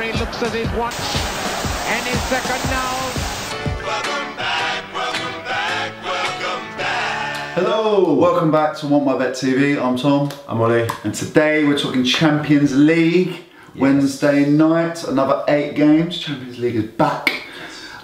referee looks at his watch. Any second now. Welcome back, welcome back, welcome back. Hello, welcome back to WantMyBet TV. I'm Tom. I'm Ollie. And today we're talking Champions League. Yes. Wednesday night, another 8 games. Champions League is back.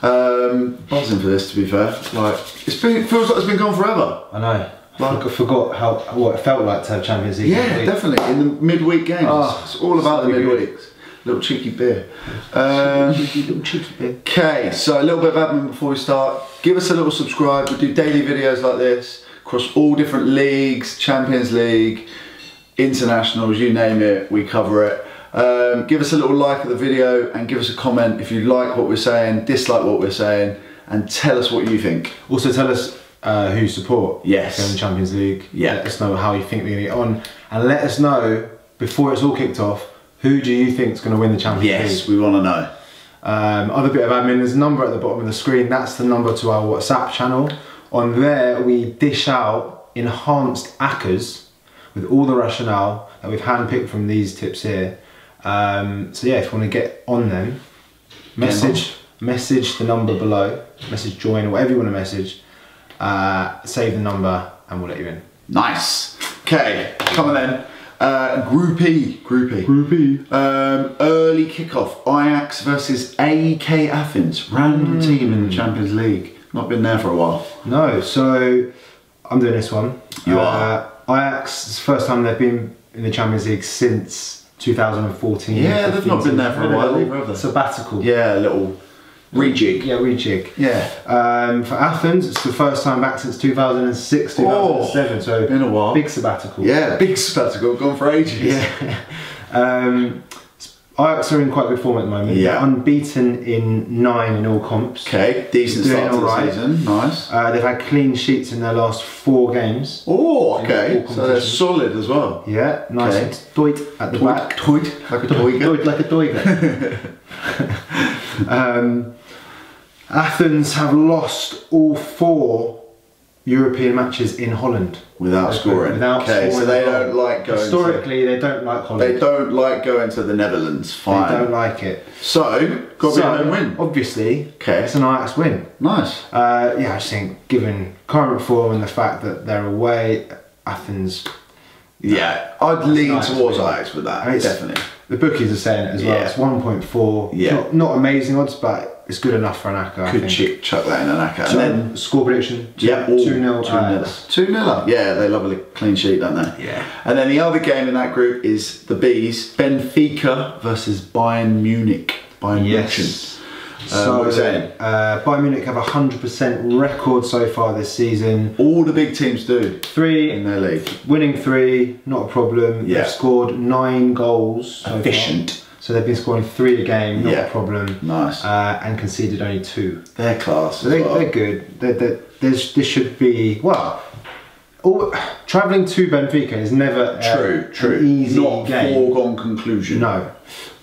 Buzzing for this, to be fair. Like, it feels like it's been gone forever. I know. I forgot what it felt like to have Champions League. Yeah, definitely. In the midweek games. Oh, it's all about the midweeks. Little cheeky beer. Little cheeky beer. Okay, so a little bit of admin before we start. Give us a little subscribe. We do daily videos like this across all different leagues, Champions League, internationals, you name it, we cover it. Give us a little like of the video and give us a comment if you like what we're saying, dislike what we're saying, and tell us what you think. Also tell us who you support. Yes. In the Champions League. Yeah. Let us know how you think they're going to get on, and let us know before it's all kicked off, who do you think is going to win the Champions League? Yes, we want to know. Other bit of admin, there's a number at the bottom of the screen. That's the number to our WhatsApp channel. On there we dish out enhanced ACCAs with all the rationale that we've handpicked from these tips here. So yeah, if you want to get on them, message the number below, message join or whatever you want to message, save the number and we'll let you in. Nice. Okay, come on then. Group E. Early kickoff. Ajax versus AEK Athens. Random team in the Champions League. Not been there for a while. No, so I'm doing this one. You are. Ajax, it's the first time they've been in the Champions League since 2014. Yeah, they've not been there for a while either, have they? Sabbatical. Yeah, a little rejig. Yeah, rejig. Yeah. For Athens, it's the first time back since 2006, 2007. So been a while. Big sabbatical. Yeah, big sabbatical. Gone for ages. Yeah. Ajax are in quite good form at the moment. Yeah. They're unbeaten in 9 in all comps. Okay, decent start to the season. Nice. They've had clean sheets in their last 4 games. Oh, okay. So they're solid as well. Yeah, nice. Okay. Doit at the back. Doit like a doiga. Doit like a doiga. Athens have lost all 4 European matches in Holland. Without scoring. So they don't like going historically, they don't like Holland. They don't like going to the Netherlands. Fine. They don't like it. So, got to be a home win. Obviously, it's an Ajax win. Nice. Yeah, I just think, given current form and the fact that they're away, Athens... Yeah, I'd lean towards Ajax with that, definitely. The bookies are saying it as well. It's 1.4. Yeah. Not amazing odds, but it's good enough for an ACCA. Could chuck that in an ACCA. So and then score prediction. 2-0. 2-0. Yeah, they love a clean sheet, don't they? Yeah. And then the other game in that group is the Bs, Benfica versus Bayern Munich. Bayern Munich. So Bayern Munich have a 100% record so far this season. All the big teams do. 3 in their league. Winning 3, not a problem. Yeah. They've scored 9 goals. Efficient. So they've been scoring 3 a game, not a problem. Nice. And conceded only 2. They're class. So they're good. This should be, well, travelling to Benfica is never an easy not game. Foregone conclusion. No.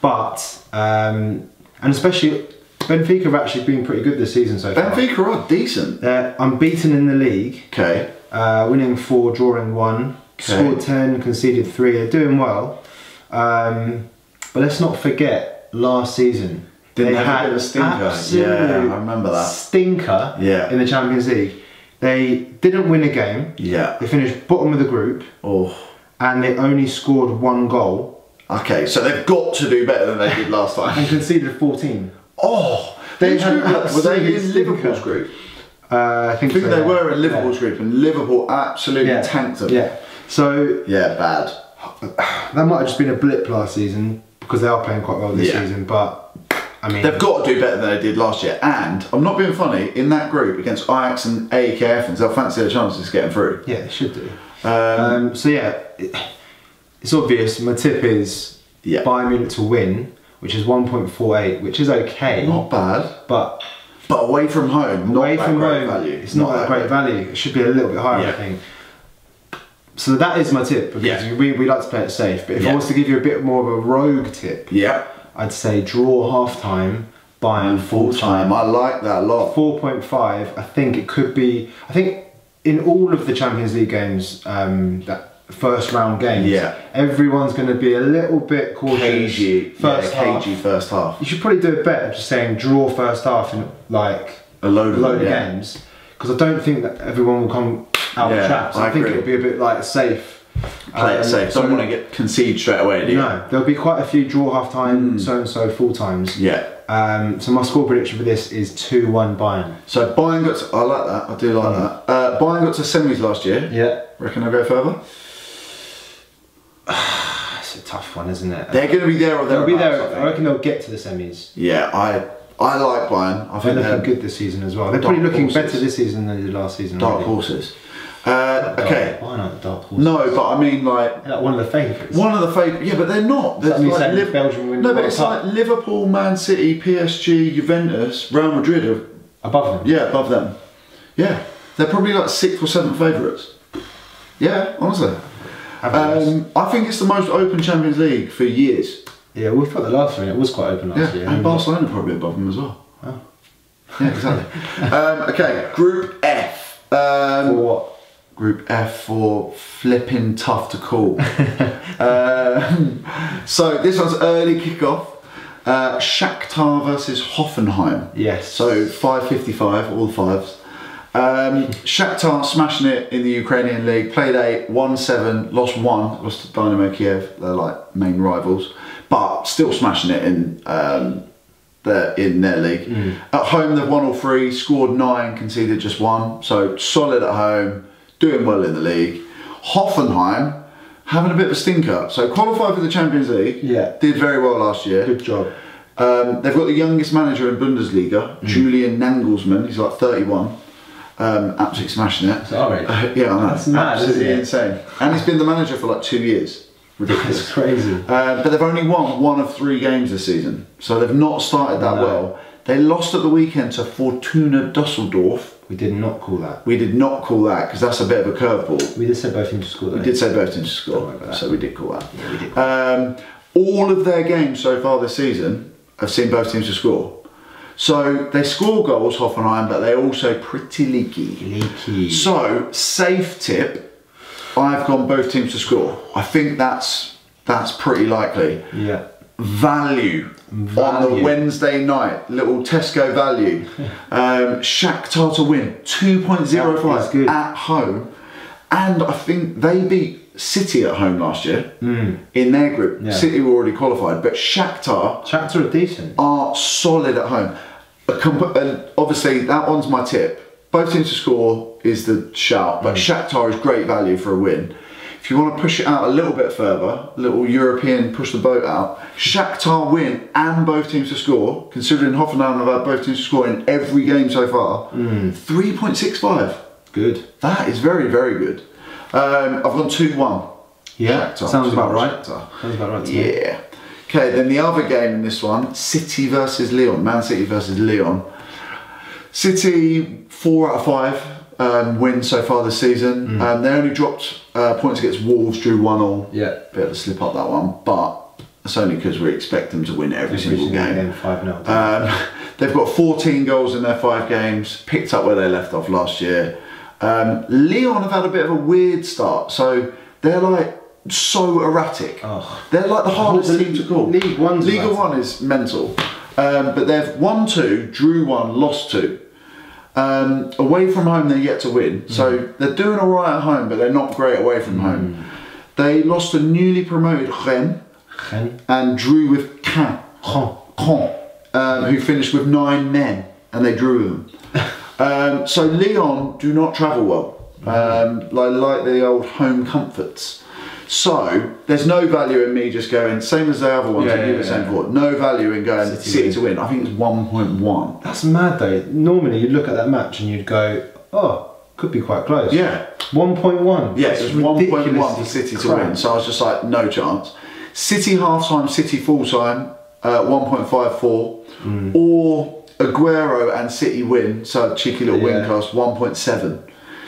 But, and especially, Benfica have actually been pretty good this season so far. Benfica are decent. They're unbeaten in the league. Okay. Winning 4, drawing 1. Scored 10, conceded 3. They're doing well. But let's not forget last season. They had a stinker. Yeah, I remember that. Stinker in the Champions League. They didn't win a game. Yeah. They finished bottom of the group. Oh. And they only scored 1 goal. Okay, so they've got to do better than they did last time. And conceded 14. Oh, were they in Liverpool's group? I think they were in Liverpool's group, and Liverpool absolutely tanked them. Yeah. So bad. That might have just been a blip last season because they are playing quite well this season. But I mean, they've got to do better than they did last year. And I'm not being funny. In that group against Ajax and AEK Athens, they'll fancy their chances of getting through. Yeah, they should do. So yeah, it's obvious. My tip is Bayern Munich to win, which is 1.48, which is okay. Not bad. But away from home, away from home, value. It's not that great value. It should be a little bit higher, I think. So that is my tip, because we like to play it safe. But if I was to give you a bit more of a rogue tip, I'd say draw half time, Bayern full time. I like that a lot. 4.5. I think it could be. I think in all of the Champions League games that first round games. Yeah. Everyone's going to be a little bit cautious. Cagey. Half. Cagey first half. You should probably do it better, just saying draw first half in like A load of games. Because I don't think that everyone will come out of traps. I think it'll be a bit like safe. Play it safe. Don't want to get concede straight away, do you? No, there'll be quite a few draw half time, so and so full times. Yeah. So my score prediction for this is 2-1 Bayern. So Bayern got to, I like that, I do like that. Bayern got to semis last year. Yeah. Reckon they'll go further? It's a tough one, isn't it? They're going to be there or They'll be there. thereabouts, I reckon they'll get to the semis. Yeah, I like Bayern. I think They're looking good this season as well. They're probably looking better this season than they did last season. Dark horses. Okay. Why not the dark horses? No, but I mean like one of the favourites. one of the favourites. Yeah, but they're not. There's like Belgium win no, the but World it's Cup. like Liverpool, Man City, PSG, Juventus, Real Madrid are Above them. yeah above them. Yeah, they're probably like 6th or 7th favourites. Yeah, honestly. I think it's the most open Champions League for years. Yeah, we thought the last one it was quite open last year. And Barcelona probably above them as well. Oh. Yeah, exactly. Okay, Group F. For what? Group F for flipping tough to call. So this one's early kickoff. Shakhtar versus Hoffenheim. Yes. So 5:55, all the fives. Shakhtar smashing it in the Ukrainian league. Played 8, won 7, lost 1. Lost to Dynamo Kiev. They're like main rivals, but still smashing it in their league. At home they've won all 3, scored 9, conceded just 1. So solid at home, doing well in the league. Hoffenheim having a bit of a stinker. So qualified for the Champions League. Yeah. Did very well last year. Good job. They've got the youngest manager in Bundesliga, Julian Nagelsmann. He's like 31. Absolutely smashing it. Sorry. Yeah, I know. That's mad, absolutely isn't it? insane. And he's been the manager for like 2 years. Ridiculous. That's crazy. But they've only won 1 of 3 games this season, so they've not started that well. They lost at the weekend to Fortuna Düsseldorf. We did not call that. We did not call that because that's a bit of a curveball. We did say both teams to score though. We did say both teams to score, Don't worry about that. so we did call that. Yeah, we did. All of their games so far this season have seen both teams to score. So they score goals, Hoffenheim, but they're also pretty leaky. Leaky. So, safe tip, I've gone both teams to score. I think that's pretty likely. Yeah. Value on the Wednesday night, little Tesco value. Shakhtar to win, 2.05 at home. And I think they beat City at home last year in their group. Yeah. City were already qualified, but Shakhtar are decent. Are solid at home. Obviously, that one's my tip. Both teams to score is the shout, but Shakhtar is great value for a win. If you want to push it out a little bit further, a little European push the boat out, Shakhtar win and both teams to score, considering Hoffenheim have had both teams to score in every game so far, 3.65. Good. That is very, very good. I've gone 2-1. Yeah, Shakhtar, sounds about 2-1 right. Shakhtar. Sounds about right to me. Yeah. Okay, then the other game in this one, City versus Lyon. Man City versus Lyon. City 4 out of 5 wins so far this season. They only dropped points against Wolves, drew 1-1. Yeah. Bit of a slip up that one, but it's only because we expect them to win every single game. 5-0. They've got 14 goals in their 5 games, picked up where they left off last year. Lyon have had a bit of a weird start, so they're like so erratic. Oh. They're like the hardest team to call. League One is mental. But they've won 2, drew 1, lost 2. Away from home they're yet to win, so they're doing alright at home, but they're not great away from home. They lost to newly promoted Rennes and drew with Caen, who finished with 9 men, and they drew them. So Lyon do not travel well, like the old home comforts. So there's no value in me just going, same as the other ones that you were saying before, no value in going City to win. I think it's 1.1. That's mad though. Normally you'd look at that match and you'd go, oh, could be quite close. Yeah. 1.1. Yeah, it's 1.1 for City to win. So I was just like, no chance. City half time, City full time, 1.54. Or Aguero and City win, so a cheeky little win cost, 1.7.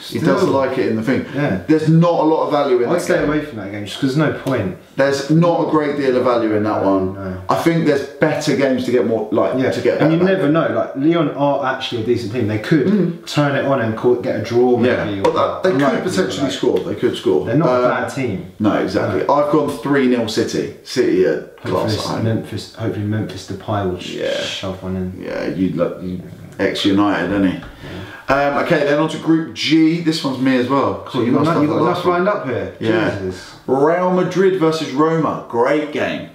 He does like it in the thing. Yeah. There's not a lot of value in that I'd stay game. away from that game just because there's no point. There's not a great deal of value in that one. No. I think there's better games to get more, to get. And you back. never know. Like Lyon are actually a decent team. They could turn it on and get a draw maybe. Yeah, but they could potentially score. They could score. They're not a bad team. No, exactly. I've gone 3-0 City. City are class. Hopefully Memphis Depay will shove one in. Yeah, you ex-United, isn't he? Yeah. Okay, then on to Group G. This one's me as well. Cool, you've got enough lined up here. Yeah. Jesus. Real Madrid versus Roma. Great game.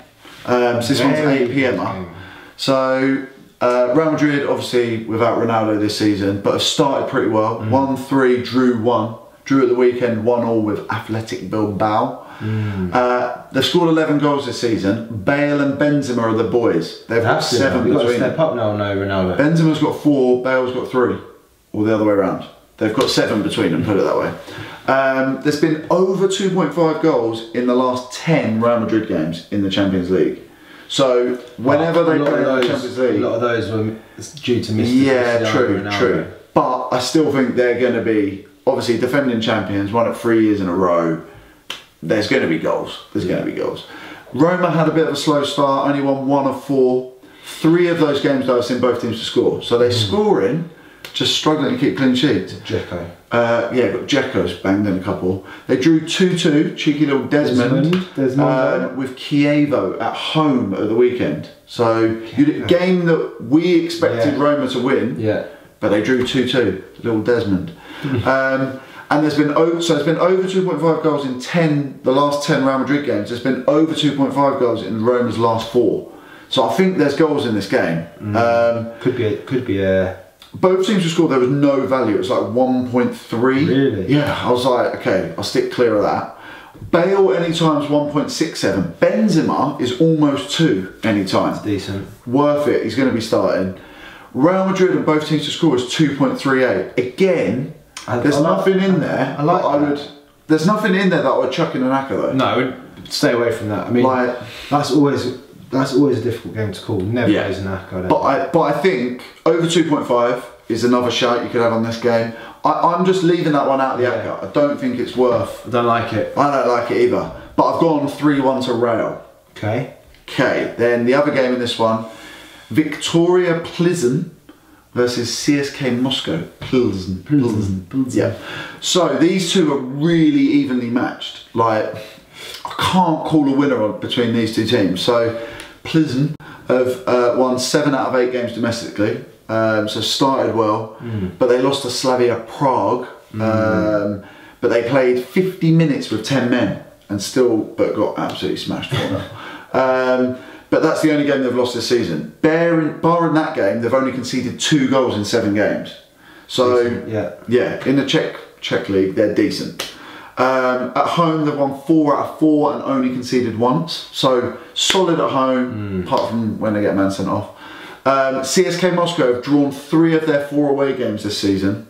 So this one's 8 p.m. So Real Madrid, obviously without Ronaldo this season, but have started pretty well. 1-3, drew 1. Drew at the weekend 1-1 with Athletic Bilbao. They've scored 11 goals this season. Bale and Benzema are the boys. They've got 7 between them. You've got to step up now, no Ronaldo. Benzema's got 4, Bale's got 3. Or the other way around. They've got 7 between them, put it that way. There's been over 2.5 goals in the last 10 Real Madrid games in the Champions League. So whenever they play in the Champions League, a lot of those were due to mistakes. Yeah, true. But I still think they're going to be obviously defending champions, won it 3 years in a row. There's going to be goals. There's going to be goals. Roma had a bit of a slow start, only won 1 of 4. 3 of those games though I've seen both teams to score. So they're scoring, just struggling to keep clean sheets. Dzeko. Yeah, got Dzeko's banged in a couple. They drew 2-2, cheeky little Desmond. With Chievo at home at the weekend. So a game that we expected Roma to win, but they drew 2-2, little Desmond. And there's been over 2.5 goals in the last 10 Real Madrid games. There's been over 2.5 goals in Roma's last 4. So I think there's goals in this game. Could be a. Both teams to score, there was no value. It was like 1.3. Really? Yeah, I was like, okay, I'll stick clear of that. Bale anytime's 1.67. Benzema is almost 2 anytime. That's decent. Worth it. He's going to be starting. Real Madrid and both teams to score is 2.38. Again, there's nothing in there. There's nothing in there that I would chuck in an acca though. No, I would stay away from that. I mean, that's always a difficult game to call. Never plays an acca. But I think over 2.5 is another shout you could have on this game. I'm just leaving that one out of the acca. I don't think it's worth. I don't like it. I don't like it either. But I've gone 3-1 to Real. Okay. Okay. Then the other game in this one, Viktoria Plzen versus CSK Moscow. Plzen. Yeah. So these two are really evenly matched. Like, I can't call a winner between these two teams. So Plzen have won 7 out of 8 games domestically. So started well, but they lost to Slavia Prague. But they played 50 minutes with 10 men and but got absolutely smashed 4-0. But that's the only game they've lost this season. Barring that game, they've only conceded 2 goals in 7 games. So yeah, in the Czech league, they're decent. At home, they've won 4 out of 4 and only conceded once. So solid at home, apart from when they get man sent off. CSK Moscow have drawn 3 of their 4 away games this season,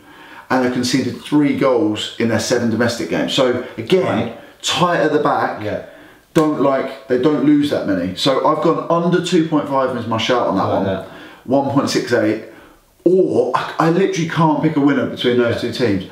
and they've conceded 3 goals in their 7 domestic games. So again, tight at the back. Yeah. They don't lose that many. So I've gone under 2.5 as my shout on that one. 1.68. Or I literally can't pick a winner between those two teams.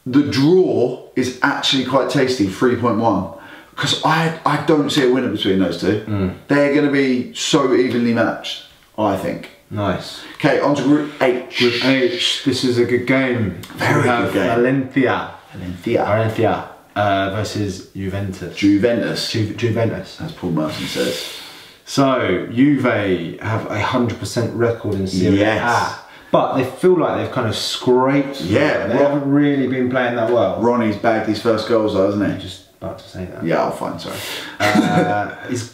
The draw is actually quite tasty, 3.1. Because I don't see a winner between those two. They're going to be so evenly matched, I think. Nice. Okay, on to Group H. Group H. This is a good game. Very good game. Valencia. Versus Juventus. Juventus, as Paul Merson says. So Juve have a 100% record in Serie A, but they feel like they've kind of scraped. Yeah, they haven't really been playing that well. Ronnie's bagged his first goals, though, hasn't he? Just about to say that. Yeah, I'll find. Sorry.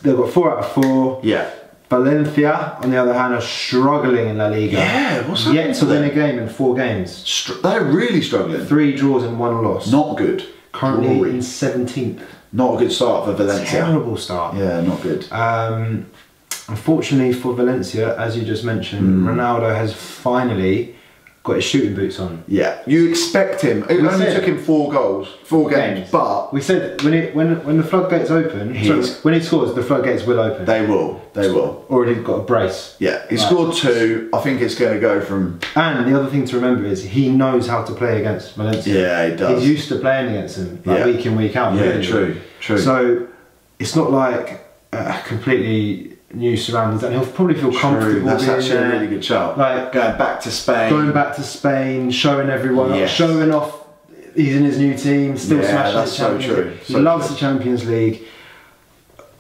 They've got 4 out of 4. Yeah. Valencia, on the other hand, are struggling in La Liga. Yeah, what's that? Yet to win a game in 4 games. They're really struggling. 3 draws and 1 loss. Not good. Currently in 17th. Not a good start for Valencia. Terrible start. Yeah, not good. Unfortunately for Valencia, as you just mentioned, Ronaldo has finally got his shooting boots on. Yeah, you expect him. It only took him 4 games, but we said when the floodgates open, when he scores, the floodgates will open. They will. Already got a brace. Yeah, he scored 2. I think it's going to go from. And the other thing to remember is he knows how to play against Valencia. Yeah, he does. He's used to playing against them week in, week out. Yeah, really. true. So it's not like completely new surroundings, and he'll probably feel comfortable. That's being actually there. a really good shout. Like going back to Spain, showing everyone, Yes. showing off. He's in his new team, still smashing that's the so Champions true. League. He loves the Champions League.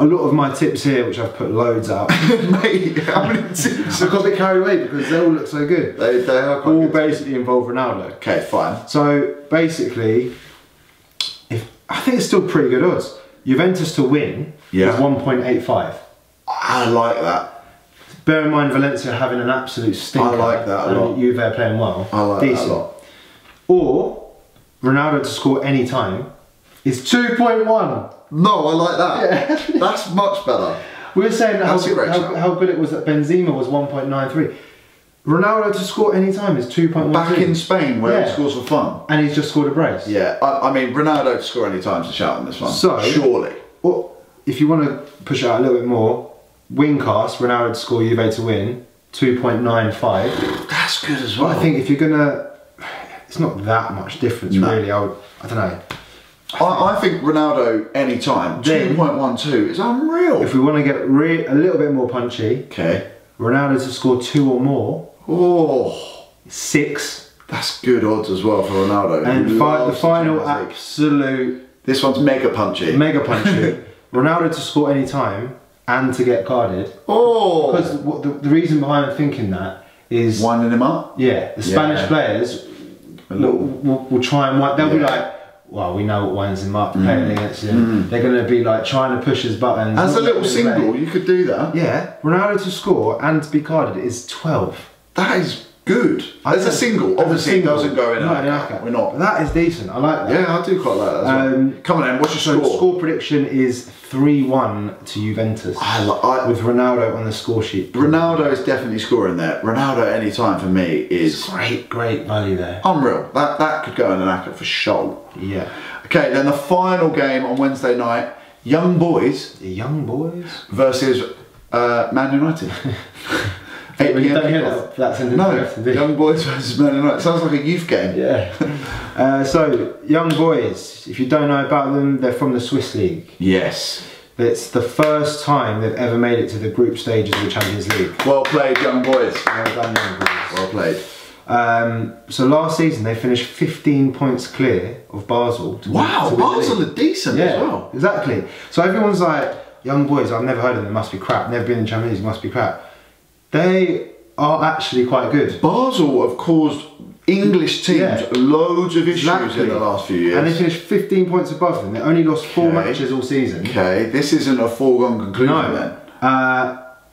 A lot of my tips here, which I've put loads out. Mate, how many tips? I got a bit carried away because they all look so good. They are quite all good. basically involve Ronaldo. Okay, fine. So basically, I think it's still pretty good odds. Juventus to win is 1.85. I like that. Bear in mind Valencia having an absolute stinker. I like that a lot. And Juve are playing well. I like Decent. that a lot. Or Ronaldo to score any time is 2.1. No, I like that. Yeah. That's much better. We were saying how That's good it was that Benzema was 1.93. Ronaldo to score any time is 2.1. Back in Spain where he scores for fun. And he's just scored a brace. Yeah, I mean, Ronaldo to score any time is a shout on this one. So, surely. Well, if you want to push it out a little bit more, Wingcast, Ronaldo to score, Juve to win, 2.95. That's good as well. But I think if you're going to... It's not that much difference, really. I don't know. I think Ronaldo any time, 2.12 is unreal. If we want to get a little bit more punchy, okay, Ronaldo to score 2 or more, 6. That's good odds as well for Ronaldo. And the final absolute... This one's mega punchy. Mega punchy. Ronaldo to score any time and to get carded. Oh! Because the reason behind thinking that is... Winding him up? Yeah, the Spanish players will try and... They'll be like, well, we know what winds him up, playing against him. They're going to be like trying to push his buttons. As a little single, you could do that. Yeah, Ronaldo to score and to be carded is 12. That is good. As a single, obviously it doesn't go in. We're not. But that is decent. I like that. Yeah, I do quite like that as well. Come on then, what's your score? Score prediction is 3-1 to Juventus. With Ronaldo on the score sheet. Ronaldo is definitely scoring there. Ronaldo any time for me is great value there. Unreal. That could go in an acca for sure. Yeah. Okay, then the final game on Wednesday night, Young Boys. The Young Boys versus Man United. You don't hear that No, Young Boys versus Man United. Sounds like a youth game. Yeah. So, Young Boys, if you don't know about them, they're from the Swiss League. Yes. It's the first time they've ever made it to the group stages of the Champions League. Well played, Young Boys. Well done, Young Boys. Well played. So last season they finished 15 points clear of Basel. Wow, Basel are decent as well. Exactly. So everyone's like, Young Boys, I've never heard of them, must be crap. Never been in the Champions League, must be crap. They are actually quite good. Basel have caused English teams loads of issues in the last few years. And they finished 15 points above them. They only lost 4 matches all season. Okay, this isn't a foregone conclusion then.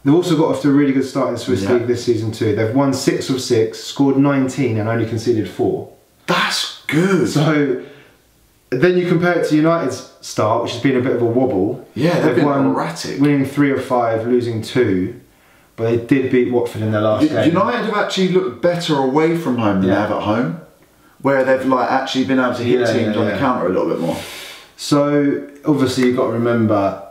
They've also got off to a really good start in the Swiss League this season too. They've won 6 of 6, scored 19 and only conceded 4. That's good. So then you compare it to United's start, which has been a bit of a wobble. Yeah, they've been erratic. Winning 3 of 5, losing 2. But they did beat Watford in their last game. United have actually looked better away from home than they have at home, where they've like actually been able to hit teams on the counter a little bit more. So obviously you've got to remember,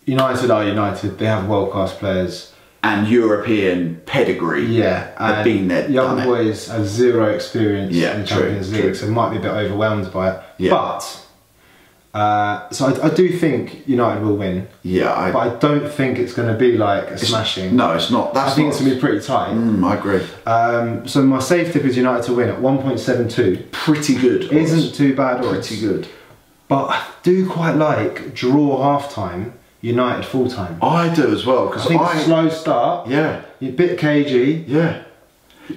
United are United. They have world-class players and European pedigree. Yeah, they've been there. Young Boys have 0 experience in the Champions League, so might be a bit overwhelmed by it. Yeah. But so I do think United will win. Yeah, but I don't think it's going to be like a smashing. No, it's not. I think it's going to be pretty tight. I agree. So my safe tip is United to win at 1.72. Pretty good. Isn't too bad. Pretty good. But I do quite like draw half-time, United full-time. I do as well, because I think a slow start. Yeah. You're a bit cagey. Yeah.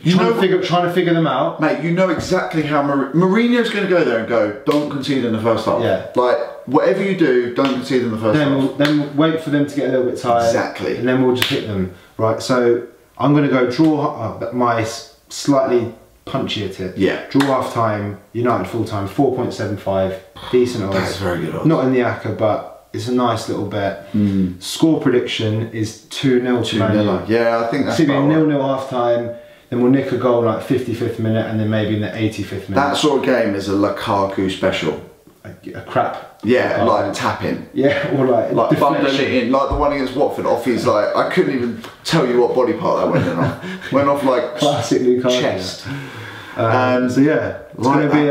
Trying to figure them out. Mate, you know exactly how Mourinho's going to go there and go, don't concede in the first half. Yeah. Like, whatever you do, don't concede in the first half. Then we'll wait for them to get a little bit tired. Exactly. And then we'll just hit them. Right, so I'm going to go draw my slightly punchier tip. Yeah. Draw half time, United full time, 4.75. Decent odds. That's very good odds. Not in the acca, but it's a nice little bet. Score prediction is 2-0 to Man United. Yeah, I think that's it's going to be a 0-0 half time. then we'll nick a goal like 55th minute and then maybe in the 85th minute. That sort of game is a Lukaku special. A crap. Yeah, like tapping. Yeah, or like bumping it in, like the one against Watford off his like, I couldn't even tell you what body part that went in off. Went off like classic Lukaku. chest. So yeah, it's going to be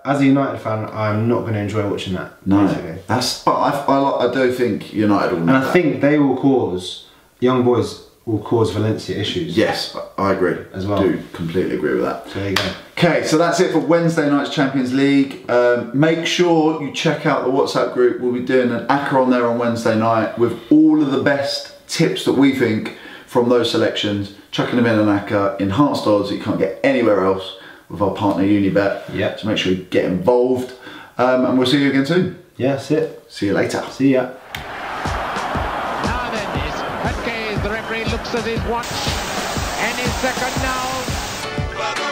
as a United fan, I'm not going to enjoy watching that. No, basically. but I do think United will. And I think they will cause, young boys will cause Valencia issues. Yes, I agree as well. I do completely agree with that. So there you go. Okay, so that's it for Wednesday night's Champions League. Make sure you check out the WhatsApp group. We'll be doing an ACCA on there on Wednesday night with all of the best tips that we think from those selections, chucking them in an ACCA, enhanced odds that you can't get anywhere else with our partner UniBet. Yeah. So make sure you get involved. And we'll see you again soon. Yeah, that's it. See you later. See ya. Now then, the referee looks at his watch, and his second now.